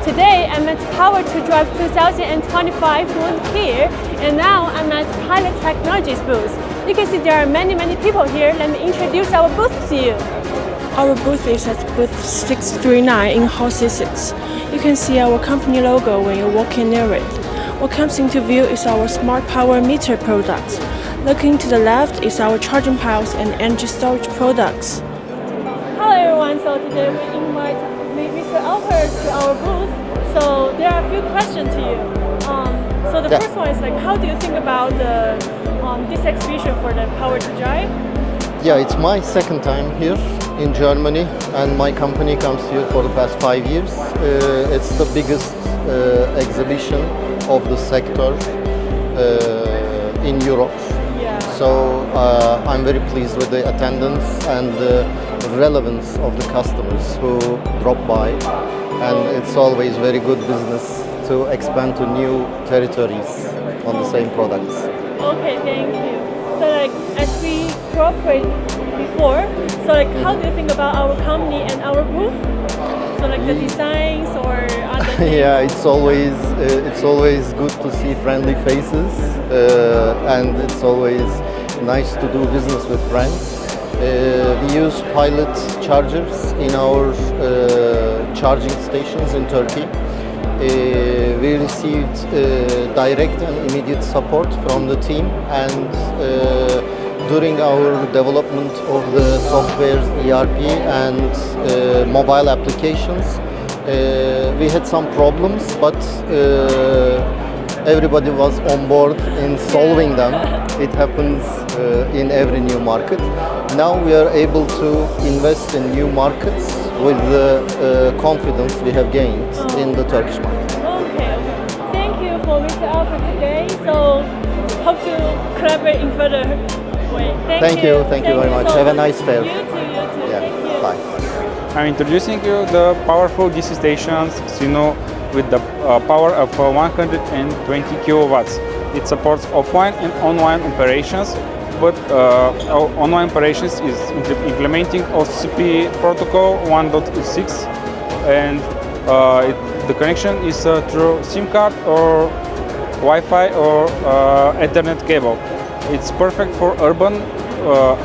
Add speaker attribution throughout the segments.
Speaker 1: Today I'm at Power2Drive 2025 booth here, and now I'm at Pilot Technologies booth. You can see there are many people here. Let me introduce our booth to you. Our booth is at Booth C6.639 in Hall C6. You can see our company logo when you walk in near it. What comes into view is our smart power meter products. Looking to the left is our charging piles and energy storage products. Hello everyone, so today we invite Mr. Alfred to our booth. So there are a few questions to you. So the first one is how do you think about this exhibition for the Power2Drive?
Speaker 2: Yeah, it's my second time here in Germany, and my company comes here for the past 5 years. It's the biggest exhibition of the sector in Europe.
Speaker 1: Yeah.
Speaker 2: So I'm very pleased with the attendance and the relevance of the customers who drop by, and it's always very good business to expand to new territories on the same products.
Speaker 1: Okay, thank you. So as we cooperate before, so how do you think about our company and our booth? So the designs or other things?
Speaker 2: Yeah, it's always good to see friendly faces, and it's always nice to do business with friends. We use Pilot chargers in our charging stations in Turkey. We received direct and immediate support from the team, and during our development of the software, ERP and mobile applications, we had some problems, but everybody was on board in solving them. It happens in every new market. Now we are able to invest in new markets with the confidence we have gained in the Turkish market.
Speaker 1: Okay. Thank you for Mr. Alfred today. So hope to collaborate in further way. Thank you.
Speaker 2: Thank you very much.
Speaker 1: So
Speaker 2: have a nice fair.
Speaker 1: You too.
Speaker 2: Yeah.
Speaker 1: Thank you.
Speaker 2: Bye.
Speaker 3: I'm introducing you the powerful DC stations Sino with the power of 120 kilowatts. It supports offline and online operations, but our online operations is implementing OCP protocol 1.6, and the connection is through SIM card or Wi-Fi or Ethernet cable. It's perfect for urban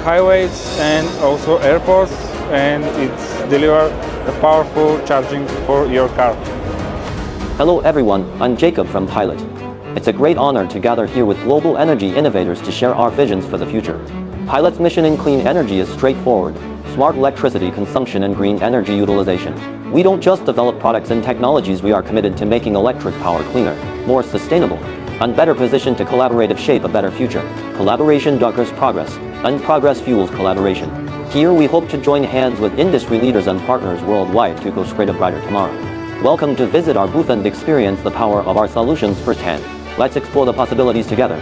Speaker 3: highways and also airports, and it's deliver the powerful charging for your car.
Speaker 4: Hello everyone, I'm Jacob from Pilot. It's a great honor to gather here with global energy innovators to share our visions for the future. Pilot's mission in clean energy is straightforward: smart electricity consumption and green energy utilization. We don't just develop products and technologies, we are committed to making electric power cleaner, more sustainable, and better positioned to collaborative shape a better future. Collaboration doggers progress, and progress fuels collaboration. Here we hope to join hands with industry leaders and partners worldwide to co-create a brighter tomorrow. Welcome to visit our booth and experience the power of our solutions firsthand. Let's explore the possibilities together.